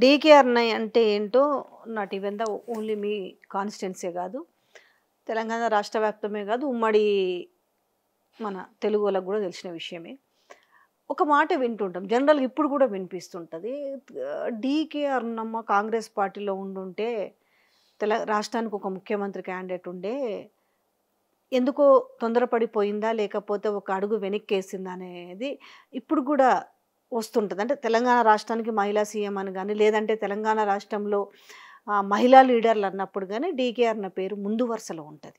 DKR అంటే ఏంటో not even the only me constituency కాదు, తెలంగాణ రాష్ట్ర వ్యాప్తమే కాదు, ఉమ్మడి మన తెలుగు వాళ్ళకు కూడా తెలిసిన విషయమే. ఒక మాట వింటుంటాం జనరల్గా, ఇప్పుడు కూడా వినిపిస్తుంటుంది. డీకేఆర్ నమ్మ కాంగ్రెస్ పార్టీలో ఉండుంటే రాష్ట్రానికి ఒక ముఖ్యమంత్రి క్యాండిడేట్ ఉండే, ఎందుకో తొందరపడిపోయిందా లేకపోతే ఒక అడుగు వెనక్కేసిందా అనేది ఇప్పుడు కూడా వస్తుంటుంది. అంటే తెలంగాణ రాష్ట్రానికి మహిళా సీఎం అని కానీ, లేదంటే తెలంగాణ రాష్ట్రంలో మహిళా లీడర్లు అన్నప్పుడు కానీ డీకేఆర్ అన్న పేరు ముందు వరుసలో ఉంటుంది.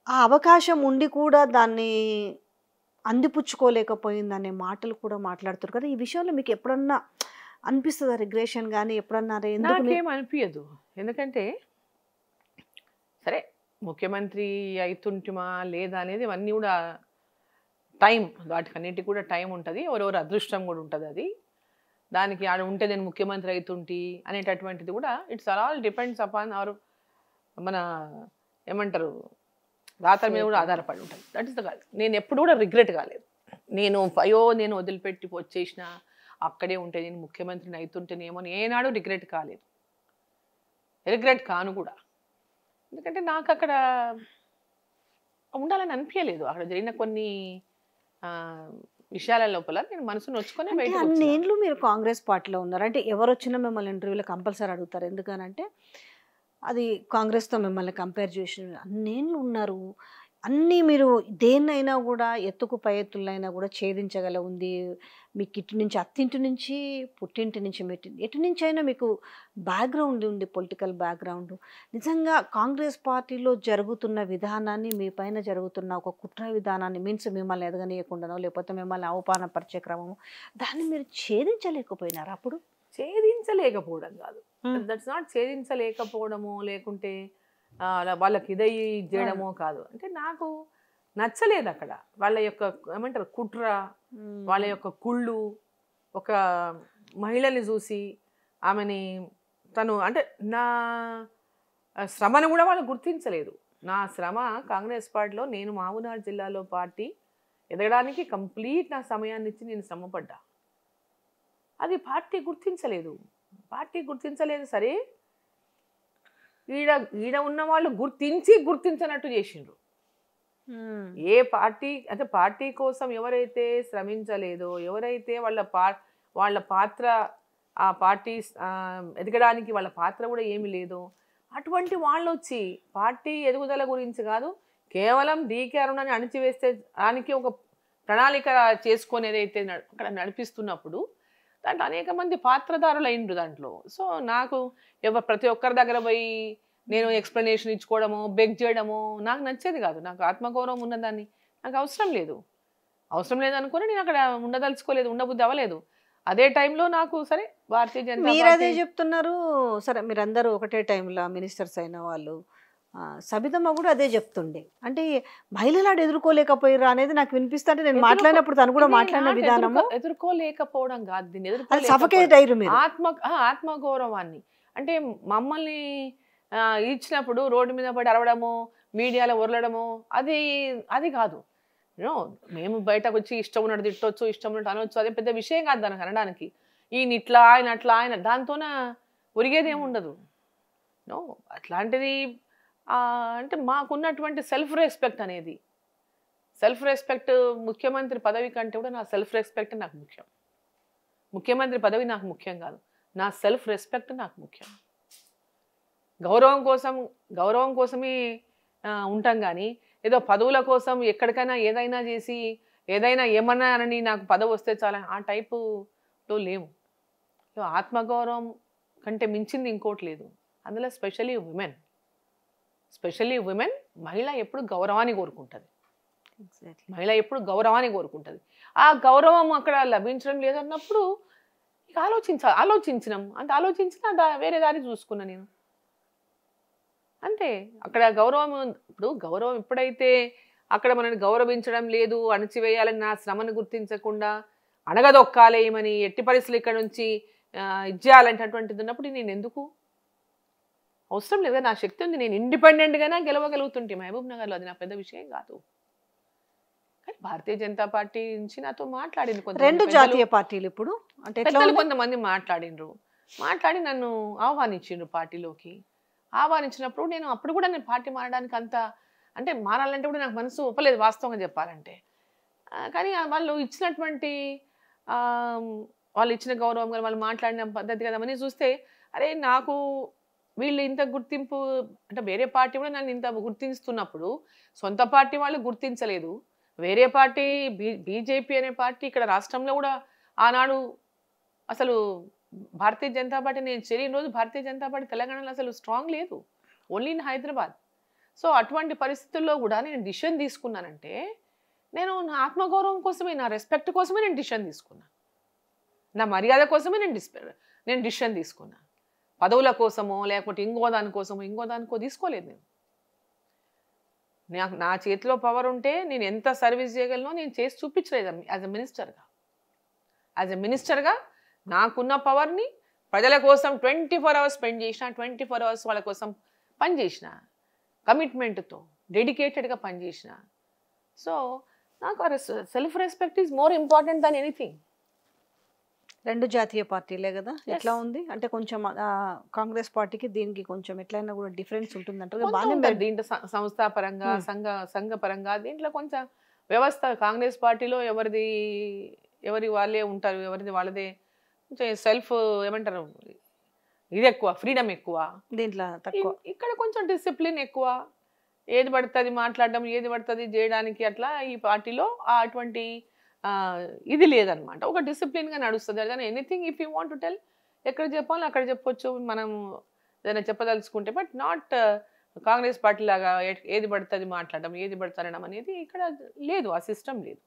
ఆ అవకాశం ఉండి కూడా దాన్ని అందిపుచ్చుకోలేకపోయిందనే మాటలు కూడా మాట్లాడుతారు కదా. ఈ విషయంలో మీకు ఎప్పుడన్నా అనిపిస్తుందా రిగ్రెషన్ కానీ? ఎప్పుడన్నా నాకేం అనిపించదు. ఎందుకంటే సరే ముఖ్యమంత్రి అవుతుంటిమా లేదా అనేది ఇవన్నీ కూడా టైం, వాటికన్నిటికి కూడా టైం ఉంటుంది, ఎవరెవరు అదృష్టం కూడా ఉంటుంది. అది దానికి ఆడ ఉంటే నేను ముఖ్యమంత్రి అవుతుంటి అనేటటువంటిది కూడా it's all depends upon our మన ఏమంటారు రాత మీద కూడా ఆధారపడి ఉంటుంది. దట్ ఇస్ ద కాదు. నేను ఎప్పుడు కూడా రిగ్రెట్ కాలేదు. నేను వదిలిపెట్టి వచ్చేసిన అక్కడే ఉంటే నేను ముఖ్యమంత్రిని అవుతుంటేనేమో ఏనాడు రిగ్రెట్ కాలేదు, రిగ్రెట్ కాను కూడా. ఎందుకంటే నాకు అక్కడ ఉండాలని అనిపించలేదు. అక్కడ జరిగిన కొన్ని విషయాల లోపల నేను మనసును వచ్చుకొని బయట. అన్నేళ్ళు మీరు కాంగ్రెస్ పార్టీలో ఉన్నారు అంటే ఎవరు వచ్చినా మిమ్మల్ని ఇంటర్వ్యూలో కంపల్సరీ అడుగుతారు. ఎందుకనంటే అది కాంగ్రెస్తో మిమ్మల్ని కంపేర్ చేసి అన్నేళ్ళు ఉన్నారు. అన్నీ మీరు దేన్నైనా కూడా ఎత్తుకు పై ఎత్తులైనా కూడా ఛేదించగల ఉంది మీకు. ఇటు నుంచి అత్తింటి నుంచి పుట్టింటి నుంచి ఎటు నుంచి అయినా మీకు బ్యాక్గ్రౌండ్ ఉంది, పొలిటికల్ బ్యాక్గ్రౌండ్. నిజంగా కాంగ్రెస్ పార్టీలో జరుగుతున్న విధానాన్ని, మీ పైన జరుగుతున్న ఒక కుట్ర విధానాన్ని, మీన్స్ మిమ్మల్ని ఎదగనీయకుండానో లేకపోతే మిమ్మల్ని అవమానపరిచే క్రమము, దాన్ని మీరు ఛేదించలేకపోయినారు అప్పుడు? ఛేదించలేకపోవడం కాదు, దట్స్ నాట్ ఛేదించలేకపోవడము, లేకుంటే వాళ్ళకి ఇదయ్యి చేయడమో కాదు. అంటే నాకు నచ్చలేదు అక్కడ వాళ్ళ యొక్క ఏమంటారు కుట్ర, వాళ్ళ యొక్క కుళ్ళు. ఒక మహిళని చూసి ఆమెని తను అంటే నా శ్రమను కూడా వాళ్ళు గుర్తించలేదు. నా శ్రమ కాంగ్రెస్ పార్టీలో నేను మహబూబ్నగర్ జిల్లాలో పార్టీ ఎదగడానికి కంప్లీట్ నా సమయాన్ని ఇచ్చి నేను శ్రమపడ్డా. అది పార్టీ గుర్తించలేదు. సరే ఈడ ఉన్న వాళ్ళు గుర్తించనట్టు చేసిండ్రు. ఏ పార్టీ అంటే పార్టీ కోసం ఎవరైతే శ్రమించలేదో, ఎవరైతే వాళ్ళ పాత్ర ఆ పార్టీ ఎదగడానికి వాళ్ళ పాత్ర కూడా ఏమి లేదో అటువంటి వాళ్ళు వచ్చి పార్టీ ఎదుగుదల గురించి కాదు, కేవలం డీకేఆర్ని అణిచివేస్తే దానికి ఒక ప్రణాళిక చేసుకొని ఏదైతే అక్కడ నడిపిస్తున్నప్పుడు దాంట్లో అనేక మంది పాత్రధారులు అయినరు దాంట్లో. సో నాకు ప్రతి ఒక్కరి దగ్గర పోయి నేను ఎక్స్ప్లెనేషన్ ఇచ్చుకోవడము, బెగ్ చేయడము నాకు నచ్చేది కాదు. నాకు ఆత్మగౌరవం ఉన్నదాన్ని నాకు అవసరం లేదనుకుని నేను అక్కడ ఉండదలుచుకోలేదు, ఉండబుద్ధి అవ్వలేదు. అదే టైంలో నాకు సరే భారతీయ జనతా మీరు అదే చెప్తున్నారు. సరే మీరందరూ ఒకటే టైంలో మినిస్టర్స్ అయిన వాళ్ళు, సబితమ్మ కూడా అదే చెప్తుండే. అంటే మహిళలు ఎదుర్కోలేకపోయారు అనేది నాకు వినిపిస్తుంటే, నేను మాట్లాడినప్పుడు తను కూడా మాట్లాడిన విధానము ఎదుర్కోలేకపోవడం కాదు, దీన్ని సఫకేట్ అయ్యారు మీరు. ఆత్మగౌరవాన్ని అంటే మమ్మల్ని ఇచ్చినప్పుడు రోడ్డు మీద పడి అరవడము, మీడియాలో ఉరలడము అది కాదు. మేము బయటకు వచ్చి ఇష్టం ఉన్నట్టు తిట్టొచ్చు, ఇష్టం ఉన్నట్టు అనొచ్చు, అదే పెద్ద విషయం కాదు దానికి అనడానికి. ఈయన ఇట్లా ఆయన అట్లా ఆయన దాంతోన ఒరిగేదేమి ఉండదు. అట్లాంటిది అంటే మాకున్నటువంటి సెల్ఫ్ రెస్పెక్ట్ ముఖ్యమంత్రి పదవి కంటే కూడా నా సెల్ఫ్ రెస్పెక్ట్ నాకు ముఖ్యం. ముఖ్యమంత్రి పదవి నాకు ముఖ్యం కాదు, నా సెల్ఫ్ రెస్పెక్ట్ నాకు ముఖ్యం. గౌరవం కోసమే ఉంటాం కానీ ఏదో పదవుల కోసం ఎక్కడికైనా ఏదైనా చేసి ఏదైనా ఏమన్నా అని నాకు పదవి వస్తే చాలా ఆ టైపులో లేవు. ఆత్మగౌరవం కంటే మించింది ఇంకోటి లేదు. అందులో స్పెషల్లీ ఉమెన్ మహిళ ఎప్పుడు గౌరవాన్ని కోరుకుంటుంది. ఆ గౌరవం అక్కడ లభించడం లేదన్నప్పుడు ఇక ఆలోచించిన వేరే దారి చూసుకున్నా నేను అంతే. అక్కడ గౌరవం ఎప్పుడైతే అక్కడ మనల్ని గౌరవించడం లేదు, అణచివేయాలని నా శ్రమను గుర్తించకుండా అణగదొక్కాలేమని ఎట్టి పరిస్థితులు ఇక్కడ నుంచి ఇచ్చేయాలంటటువంటిది ఉన్నప్పుడు నేను ఎందుకు అవసరం లేదా? నా శక్తి ఉంది, నేను ఇండిపెండెంట్గానే గెలవగలుగుతుంటే మహబూబ్ నగర్లో, అది నా పెద్ద విషయం కాదు. కానీ భారతీయ జనతా పార్టీ నుంచి నాతో మాట్లాడింది రెండు జాతీయ పార్టీలు ఇప్పుడు అంటే కొంతమంది మాట్లాడినరు. మాట్లాడి నన్ను ఆహ్వానించిండ్రు పార్టీలోకి. ఆహ్వానించినప్పుడు అప్పుడు కూడా నేను పార్టీ మారడానికి అంత అంటే మారాలంటే కూడా నాకు మనసు ఒప్పలేదు వాస్తవంగా చెప్పాలంటే. కానీ వాళ్ళు ఇచ్చినటువంటి ఆహ్, వాళ్ళు ఇచ్చిన గౌరవం గాని, వాళ్ళు మాట్లాడిన పద్ధతి గాని అవన్నీ చూస్తే అరే! నాకు వీళ్ళు ఇంత గుర్తింపు అంటే వేరే పార్టీ కూడా నన్ను ఇంత గుర్తిస్తున్నప్పుడు, సొంత పార్టీ వాళ్ళు గుర్తించలేదు. వేరే పార్టీ బీజేపీ అనే పార్టీ ఇక్కడ రాష్ట్రంలో కూడా ఆనాడు అసలు భారతీయ జనతా పార్టీ నేను చేరిన రోజు భారతీయ జనతా పార్టీ తెలంగాణలో అసలు స్ట్రాంగ్ లేదు. Only in Hyderabad. సో అటువంటి పరిస్థితుల్లో కూడా నేను డిసిషన్ తీసుకున్నానంటే, నేను నా ఆత్మగౌరవం కోసమే, నా రెస్పెక్ట్ కోసమే నేను డిసిషన్ తీసుకున్నా. నా మర్యాద కోసమే నేను డిసిషన్ తీసుకున్నా. పదవుల కోసమో లేకపోతే ఇంకో దానికో తీసుకోలేదు నేను. నా చేతిలో పవర్ ఉంటే నేను ఎంత సర్వీస్ చేయగలనో నేను చేసి చూపించలేదు యాజ్ ఎ మినిస్టర్గా నాకున్న పవర్ని ప్రజల కోసం 24 అవర్స్ స్పెండ్ చేసిన, 24 అవర్స్ వాళ్ళ కోసం పనిచేసిన, కమిట్మెంట్తో డెడికేటెడ్గా పనిచేసిన. సో నాకు self respect is more important than anything. 2 జాతీయ పార్టీలే కదా, ఎట్లా ఉంది అంటే కొంచెం కాంగ్రెస్ పార్టీకి దీనికి కొంచెం ఎట్లయినా కూడా డిఫరెన్స్ ఉంటుందంటారు బాగానే. దీంట్లో సంస్థాపరంగా సంఘ పరంగా దీంట్లో కొంచెం వ్యవస్థ కాంగ్రెస్ పార్టీలో ఎవరి వాళ్ళే ఉంటారు, ఎవరిది వాళ్ళదే. కొంచెం సెల్ఫ్ ఏమంటారు ఇది ఎక్కువ, ఫ్రీడమ్ ఎక్కువ, దీంట్లో తక్కువ. ఇక్కడ కొంచెం డిసిప్లిన్ ఎక్కువ, ఏది పడుతుంది మాట్లాడడం, ఏది పడుతుంది చేయడానికి. అట్లా ఈ పార్టీలో అటువంటి ఇది లేదనమాట. ఒక డిసిప్లిన్గా నడుస్తుంది. అదే anything if you want to tell ఎక్కడ చెప్పాలో అక్కడ చెప్పొచ్చు మనం ఏదైనా చెప్పదలుచుకుంటే. బట్ నాట్ కాంగ్రెస్ పార్టీ లాగా ఏది పడుతుంది మాట్లాడడం, ఏది పడుతుంది అనడం అనేది ఇక్కడ లేదు, ఆ సిస్టమ్ లేదు.